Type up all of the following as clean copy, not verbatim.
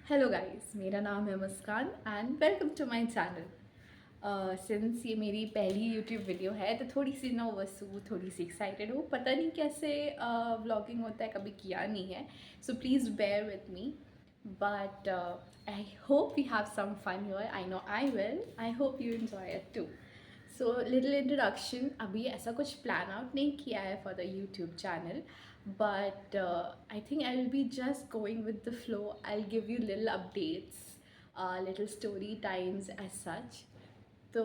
Hello guys, मेरा नाम है Muskan and welcome to my channel. Since ये मेरी पहली यूट्यूब वीडियो है तो थोड़ी सी नर्वस हूँ, थोड़ी सी एक्साइटेड हूँ। पता नहीं कैसे व्लॉगिंग होता है, कभी किया नहीं है, so please bear with me. But I hope we have some fun here. I know I will. I hope you enjoy it too. So little introduction, अभी ऐसा कुछ प्लान आउट नहीं किया है for the YouTube channel, but I think I'll be just going with the flow. I'll give you little updates, little story times as such. तो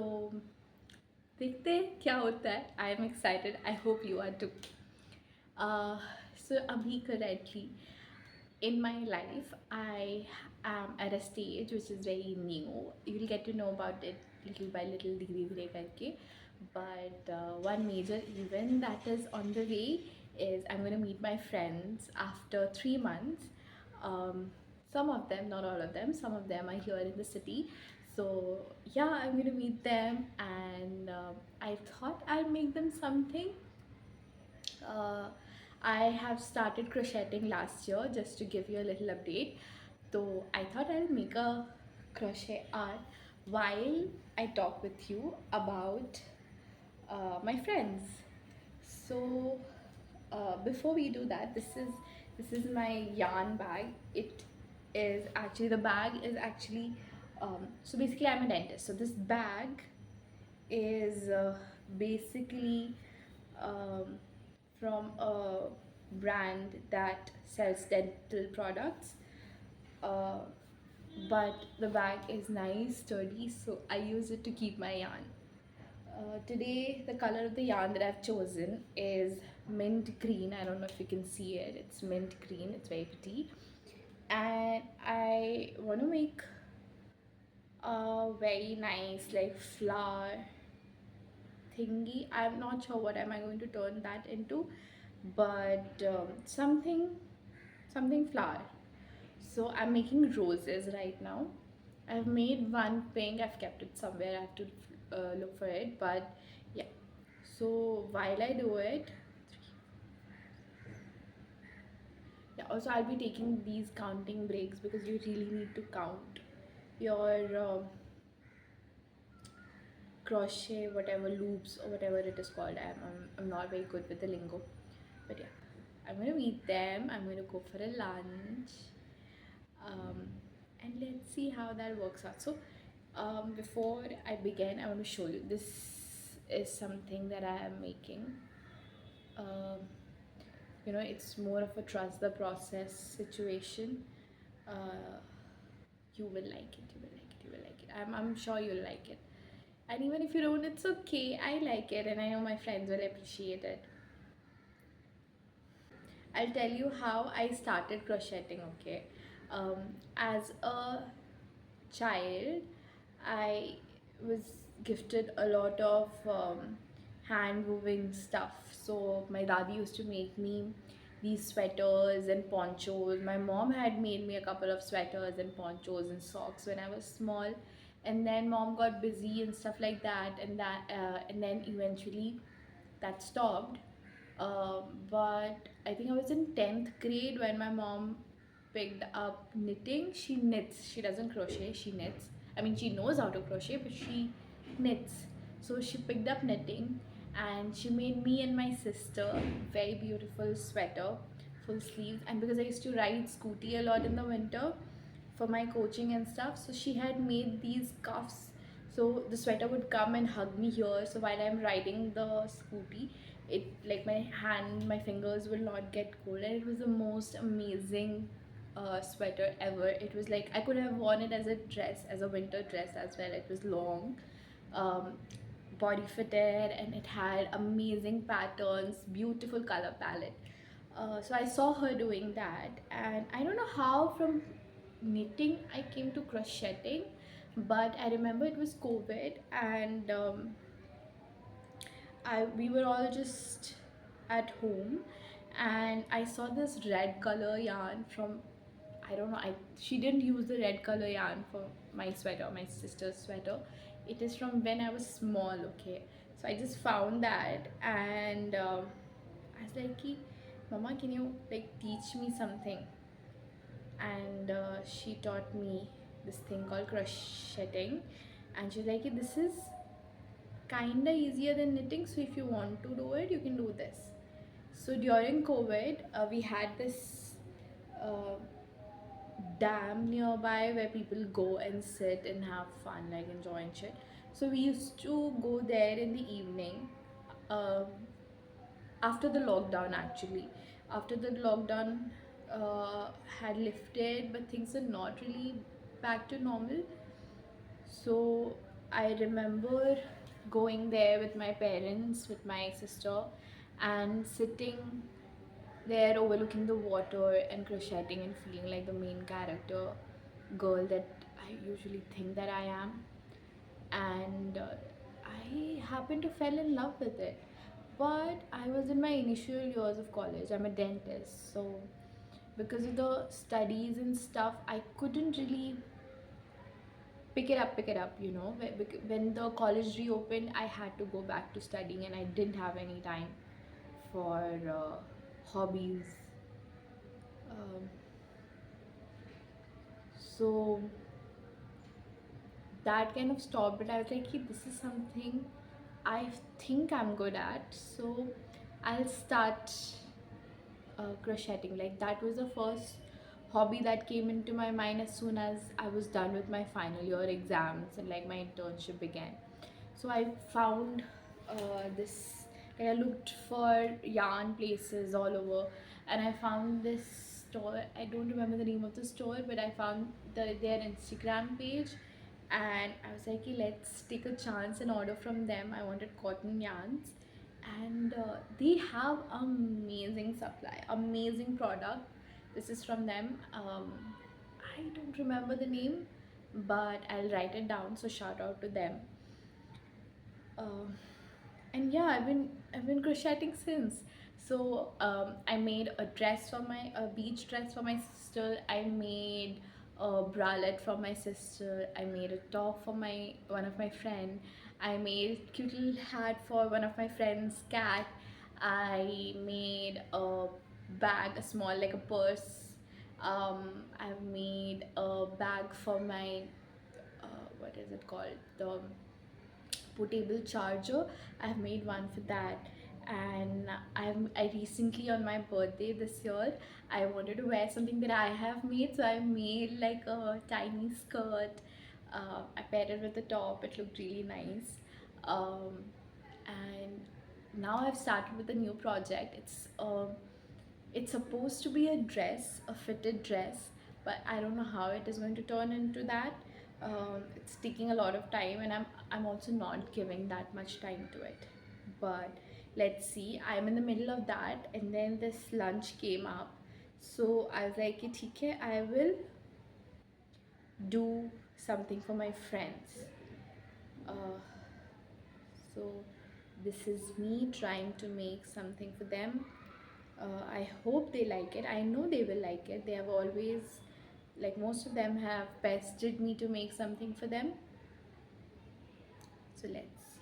देखते हैं क्या होता है. I am excited. I hope you are too. So अभी currently in my life I am at a stage which is very new. You'll get to know about it little by little, धीरे धीरे करके. But one major event that is on the way is I'm going to meet my friends after 3 months. Um, some of them, not all of them, some of them are here in the city. So yeah, I'm going to meet them, and I thought I'll make them something. uh, I have started crocheting last year, just to give you a little update. So I thought I'll make a crochet art while I talk with you about my friends. So before we do that, this is my yarn bag. It is actually, the bag is actually, so basically I'm a dentist. So this bag is basically um, from a brand that sells dental products. Uh, but the bag is nice, sturdy, so I use it to keep my yarn. Today, the color of the yarn that I've chosen is mint green. I don't know if you can see it. It's mint green. It's very pretty. And I want to make a very nice, like, flower thingy. I'm not sure what am I going to turn that into, but something flower. So I'm making roses right now. I've made one pink. I've kept it somewhere. I have to look for it. But yeah. So while I do it, yeah. Also, I'll be taking these counting breaks because you really need to count your crochet, whatever loops or whatever it is called. I'm not very good with the lingo, but yeah. I'm gonna meet them. I'm gonna go for a lunch. Um, and let's see how that works out. So before I begin, I want to show you, this is something that I am making. um, it's more of a trust the process situation. uh, you will like it, you will like it, you will like it. I'm sure you'll like it, and even if you don't, it's okay. I like it, and I know my friends will appreciate it. I'll tell you how I started crocheting, okay? As a child, I was gifted a lot of hand woven stuff. So my daddy used to make me these sweaters and ponchos. My mom had made me a couple of sweaters and ponchos and socks when I was small, and then mom got busy and stuff like that, and then eventually that stopped. But I think I was in 10th grade when my mom picked up knitting. She knits, she doesn't crochet, she knits. I mean, she knows how to crochet, but she knits. So she picked up knitting, and she made me and my sister very beautiful sweater, full sleeves. And because I used to ride scooty a lot in the winter for my coaching and stuff, so she had made these cuffs, so the sweater would come and hug me here. So while I'm riding the scooty, it, like, my fingers will not get cold, and it was the most amazing sweater ever. It was like I could have worn it as a dress, as a winter dress as well. It was long, um, body fitted, and it had amazing patterns, beautiful color palette. So I saw her doing that, and I don't know how from knitting I came to crocheting, but I remember it was COVID, and we were all just at home, and I saw this red color yarn from, I don't know, she didn't use the red color yarn for my sweater, my sister's sweater. It is from when I was small, okay? So I just found that, and I was like, Mama, can you like teach me something? and she taught me this thing called crocheting, and she's like, this is kinda easier than knitting, so if you want to do it, you can do this. So during COVID, we had this uh, dam nearby where people go and sit and have fun, like enjoy and shit. So we used to go there in the evening, um, after the lockdown actually. After the lockdown had lifted, but things are not really back to normal. So I remember going there with my parents, with my sister, and sitting there overlooking the water and crocheting and feeling like the main character girl that I usually think that I am. And I happened to fell in love with it. But I was in my initial years of college. I'm a dentist, so because of the studies and stuff, I couldn't really pick it up, you know. When the college reopened, I had to go back to studying, and I didn't have any time for hobbies. um, so that kind of stopped, but I was like, hey, this is something I think I'm good at, so I'll start crocheting. Like, that was the first hobby that came into my mind as soon as I was done with my final year exams and like my internship began. So I found this, like, I looked for yarn places all over, and I found this store. I don't remember the name of the store, but I found their Instagram page, and I was like, "Okay, let's take a chance and order from them." I wanted cotton yarns, and they have amazing supply, amazing product. This is from them. I don't remember the name, but I'll write it down, so shout out to them. uh, and yeah, I've been crocheting since. So I made a beach dress for my sister. I made a bralette for my sister. I made a top for my one of my friend. I made a cute little hat for one of my friend's cat. I made a bag, a small, like a purse. I've made a bag for my what is it called, the portable charger. I've made one for that. And I recently, on my birthday this year, I wanted to wear something that I have made, so I made like a tiny skirt. I paired it with the top. It looked really nice. And now I've started with a new project. It's supposed to be a dress, a fitted dress, but I don't know how it is going to turn into that. It's taking a lot of time, and I'm also not giving that much time to it. But let's see. I'm in the middle of that, and then this lunch came up, so I was like, "Okay, I will do something for my friends." Uh, so this is me trying to make something for them. I hope they like it. I know they will like it. They have always, like, most of them have pestered me to make something for them. So let's see.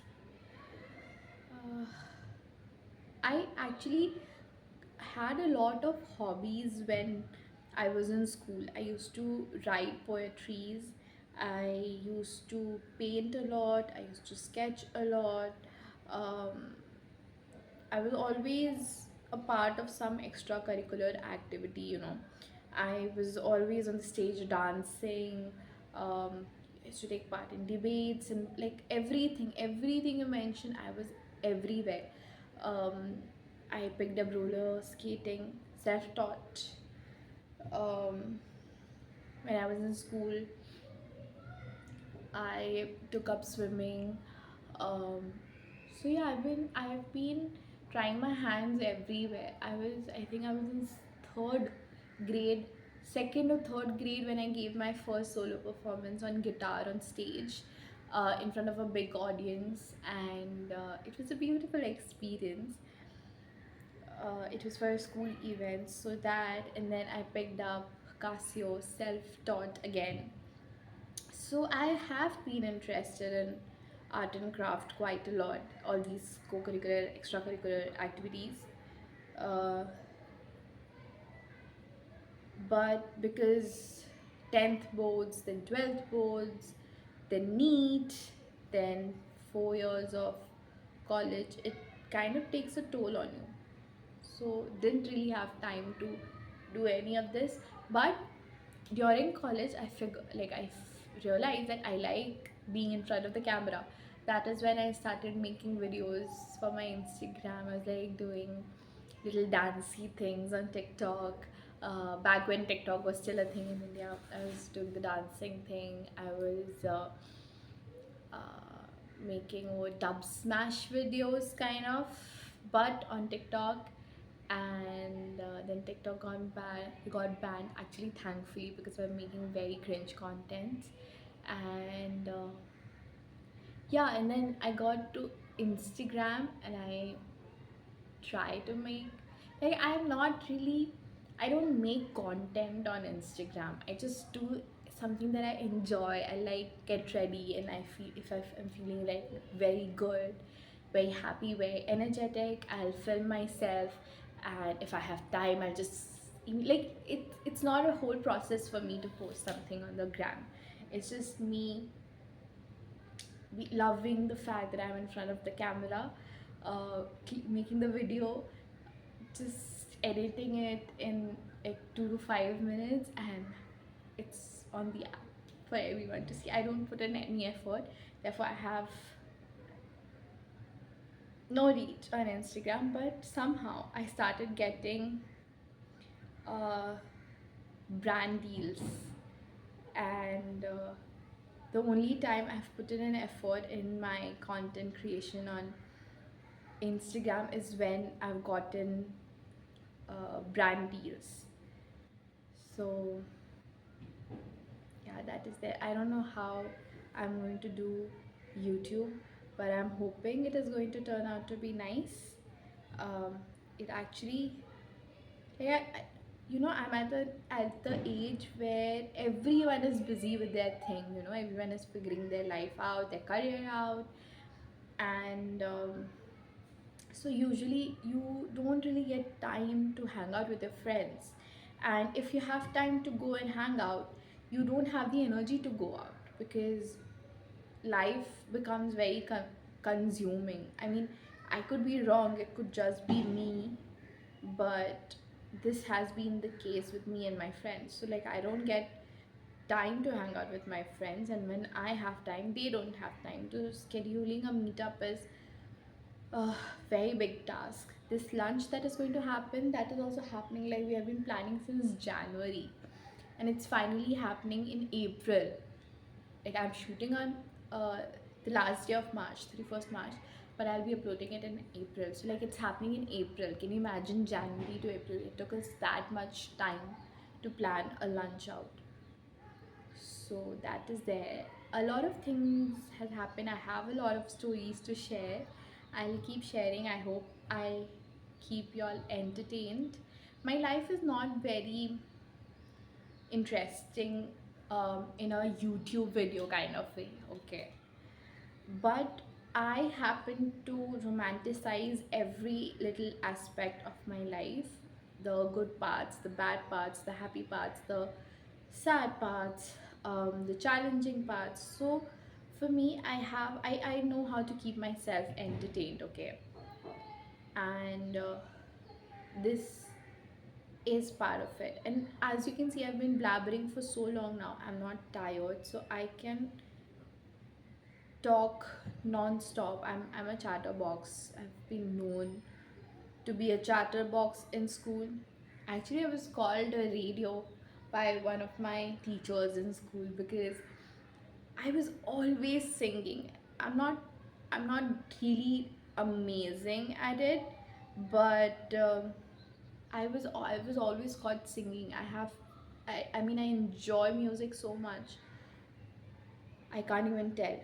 I actually had a lot of hobbies when I was in school. I used to write poetries. I used to paint a lot. I used to sketch a lot. Um, I was always a part of some extracurricular activity, you know. I was always on the stage dancing. I used to take part in debates and like everything you mentioned, I was everywhere. Um, I picked up roller skating, self-taught. Um, when I was in school, I took up swimming. Um, so yeah, I've been trying my hands everywhere. I think I was in third grade, second or third grade when I gave my first solo performance on guitar on stage, in front of a big audience, and it was a beautiful experience. It was for a school event, so that, and then I picked up Casio, self-taught again. So I have been interested in art and craft quite a lot, all these co-curricular, extracurricular activities. Uh, but because 10th boards, then 12th boards, then NEET, then 4 years of college, it kind of takes a toll on you. So didn't really have time to do any of this. But during college, I realized that I like being in front of the camera. That is when I started making videos for my Instagram. I was like doing little dancey things on TikTok. Back when TikTok was still a thing in India, I was doing the dancing thing. I was making dub smash videos kind of, but on TikTok. And then TikTok got banned, actually, thankfully, because we're making very cringe content. And yeah, and then I got to Instagram, and I try to make, like, I don't make content on Instagram. I just do something that I enjoy. I like get ready, and I feel, if I'm feeling like very good, very happy, very energetic, I'll film myself. And if I have time, I'll just, like, it's not a whole process for me to post something on the gram. It's just me loving the fact that I'm in front of the camera, making the video, just editing it in like 2 to 5 minutes, and it's on the app for everyone to see. I don't put in any effort, therefore I have no reach on Instagram. But somehow I started getting uh, brand deals, and the only time I've put in an effort in my content creation on Instagram is when I've gotten brand deals. So yeah, that is there. I don't know how I'm going to do YouTube, but I'm hoping it is going to turn out to be nice. It actually, yeah, I'm at the age where everyone is busy with their thing. Everyone is figuring their life out, their career out, and so usually you don't really get time to hang out with your friends. And if you have time to go and hang out, you don't have the energy to go out, because life becomes very consuming. I mean, I could be wrong, it could just be me, but this has been the case with me and my friends. So, like, I don't get time to hang out with my friends, and when I have time, they don't have time. To scheduling a meetup is a very big task. This lunch that is going to happen, that is also happening, like, we have been planning since January, and it's finally happening in April. Like, I'm shooting on uh, the last day of March, 31st March, but I'll be uploading it in April. So, like, it's happening in April. Can you imagine? January to April, it took us that much time to plan a lunch out. So that is there. A lot of things has happened. I have a lot of stories to share. I'll keep sharing. I hope I keep y'all entertained. My life is not very interesting in a YouTube video kind of way, okay? But I happen to romanticize every little aspect of my life, the good parts, the bad parts, the happy parts, the sad parts, the challenging parts. So for me, I know how to keep myself entertained, okay? And this is part of it. And as you can see, I've been blabbering for so long now, I'm not tired, so I can talk non-stop. I'm a chatterbox. I've been known to be a chatterbox in school. Actually, I was called a radio by one of my teachers in school, because I was always singing. I'm not really amazing at it, but I was always caught singing. I mean, I enjoy music so much, I can't even tell.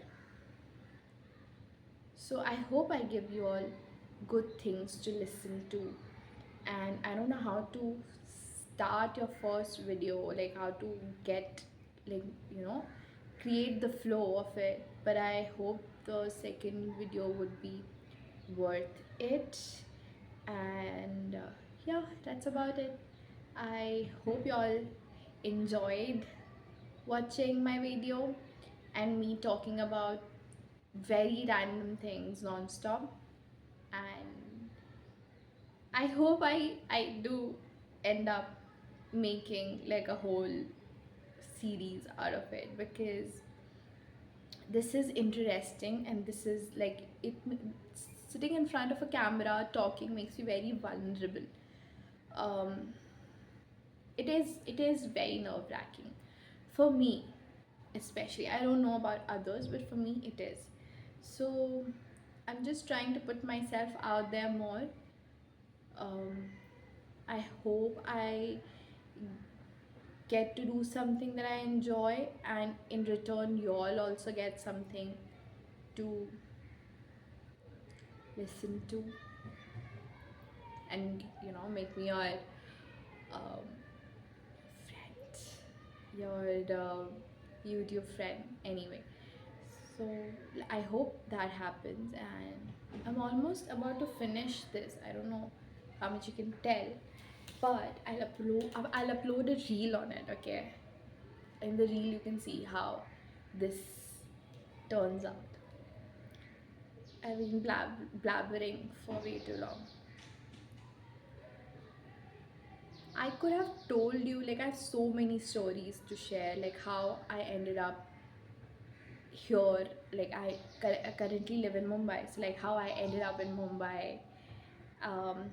So I hope I give you all good things to listen to. And I don't know how to start your first video, like how to get, like, create the flow of it. But I hope the second video would be worth it. And yeah, that's about it. I hope you all enjoyed watching my video and me talking about very random things non-stop. And I hope I do end up making like a whole series out of it, because this is interesting, and this is like sitting in front of a camera talking makes you very vulnerable. um it is very nerve-wracking for me, especially. I don't know about others, but for me it is. So I'm just trying to put myself out there more. um I hope I get to do something that I enjoy, and in return you all also get something to listen to, and make me your um, friend, your YouTube friend anyway. So I hope that happens, and I'm almost about to finish this. I don't know how much you can tell, but I'll upload a reel on it. Okay, in the reel you can see how this turns out. I've been blabbering for way too long. I could have told you, like, I have so many stories to share, like how I ended up here. Like, I currently live in Mumbai, so like how I ended up in Mumbai. Um,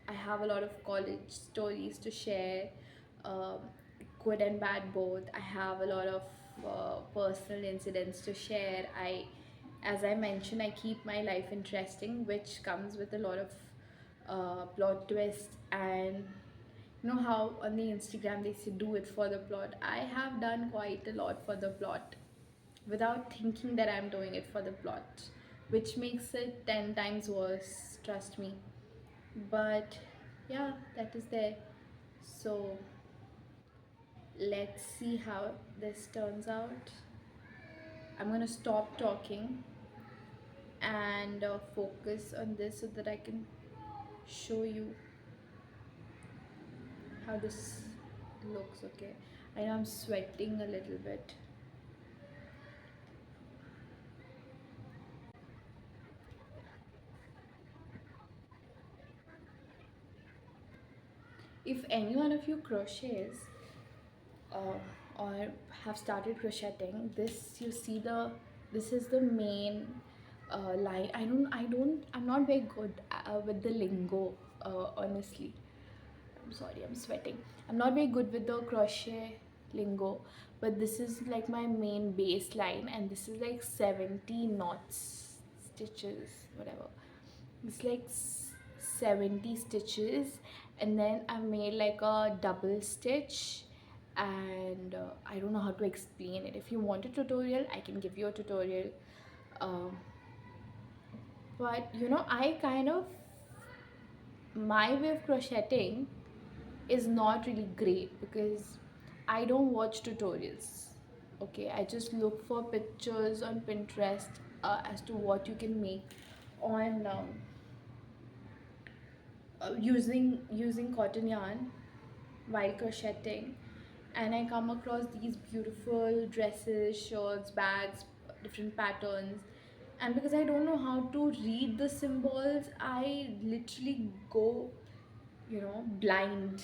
I have a lot of college stories to share, um, good and bad both. I have a lot of personal incidents to share. As I mentioned, I keep my life interesting, which comes with a lot of plot twists. And you know how on the Instagram they say do it for the plot. I have done quite a lot for the plot without thinking that I'm doing it for the plot, which makes it 10 times worse, trust me. But yeah, that is there. So let's see how this turns out. I'm gonna stop talking and focus on this so that I can show you how this looks. Okay, I know I'm sweating a little bit. If any one of you crochets uh, or have started crocheting, this is the main line. I'm not very good with the lingo, honestly. I'm sorry, I'm sweating. I'm not very good with the crochet lingo, but this is like my main baseline, and this is like 70 knots, stitches, whatever. It's like 70 stitches, and then I made like a double stitch, and I don't know how to explain it. If you want a tutorial, I can give you a tutorial. Um, but I kind of, my way of crocheting is not really great because I don't watch tutorials. Okay, I just look for pictures on Pinterest as to what you can make on using cotton yarn while crocheting, and I come across these beautiful dresses, shirts, bags, different patterns. And because I don't know how to read the symbols, I literally go blind,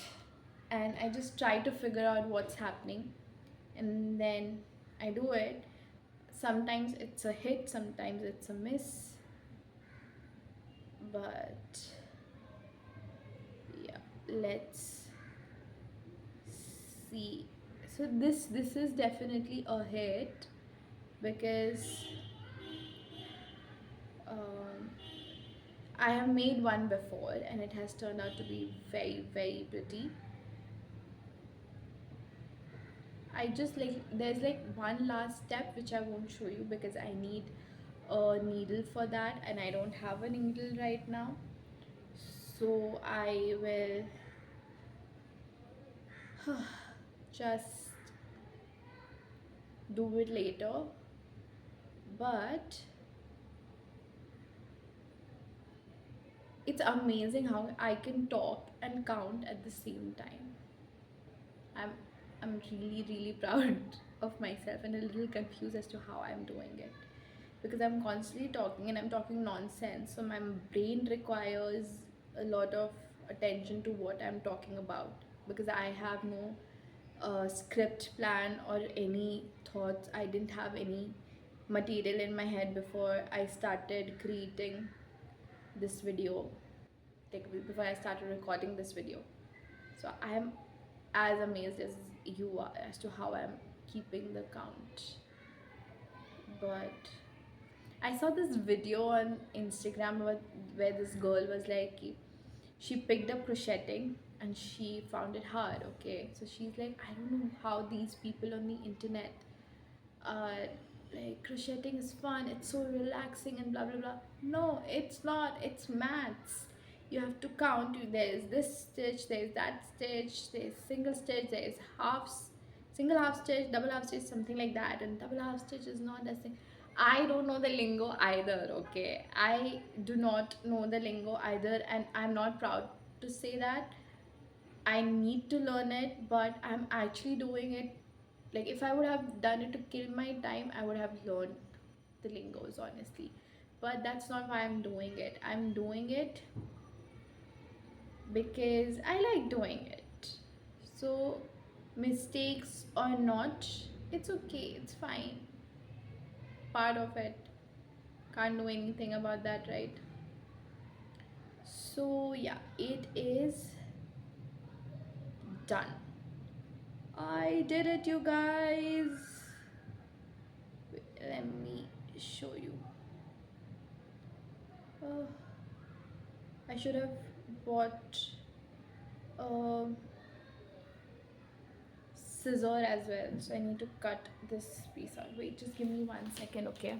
and I just try to figure out what's happening, and then I do it. Sometimes it's a hit, sometimes it's a miss, but yeah, let's see. So this is definitely a hit because um, I have made one before and it has turned out to be very, very pretty. I just like, there's like one last step which I won't show you because I need a needle for that, and I don't have a needle right now, so I will just do it later. But it's amazing how I can talk and count at the same time. I'm I'm really really proud of myself and a little confused as to how I'm doing it, because I'm constantly talking and I'm talking nonsense. So my brain requires a lot of attention to what I'm talking about, because I have no script plan or any thoughts. I didn't have any material in my head before I started creating this video, like before I started recording this video. So I'm as amazed as you are as to how I'm keeping the count. But I saw this video on Instagram where this girl was like, she picked up crocheting and she found it hard. Okay, so she's like, I don't know how these people on the internet uh, like crocheting is fun, it's so relaxing and blah blah blah. No, it's not. It's maths. You have to count. There is this stitch, there is that stitch, there is single stitch, there is single half stitch, double half stitch, something like that. And double half stitch is not the same. I don't know the lingo either. Okay, I do not know the lingo either, and I'm not proud to say that. I need to learn it, but I'm actually doing it. Like, if I would have done it to kill my time, I would have learned the lingos, honestly. But that's not why I'm doing it. I'm doing it because I like doing it. So, mistakes or not, it's okay, it's fine. Part of it. Can't do anything about that, right? So, yeah, it is done. I did it, you guys. Let me show you. uh, I should have bought a scissor as well, so I need to cut this piece out. Wait, just give me 1 second, okay?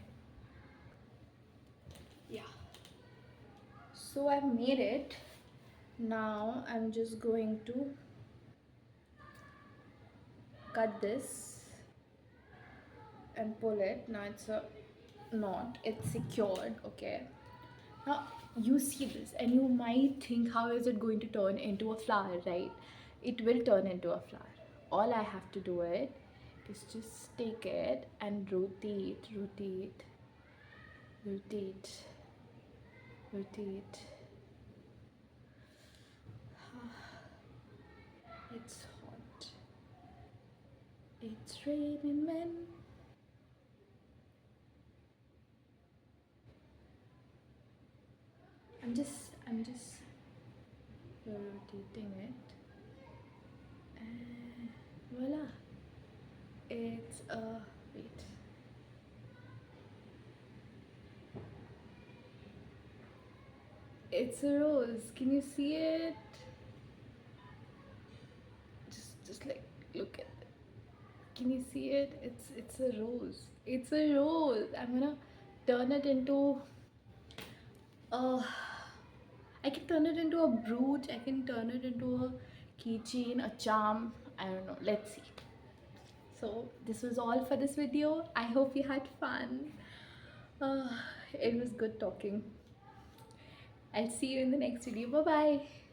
Yeah, so I've made it. Now I'm just going to cut this and pull it. Now it's a knot, it's secured, okay? Now you see this and you might think, how is it going to turn into a flower, right? It will turn into a flower. All I have to do is just take it and rotate, rotate, rotate, rotate. It's hot. It's raining men. I'm just rotating it, and voila, it's a wait. It's a rose. Can you see it? Just like look at it. Can you see it? It's a rose. It's a rose. I'm gonna turn it into a. I can turn it into a brooch. I can turn it into a keychain, a charm. I don't know. Let's see. So this was all for this video. I hope you had fun. Uh, it was good talking. I'll see you in the next video. Bye bye.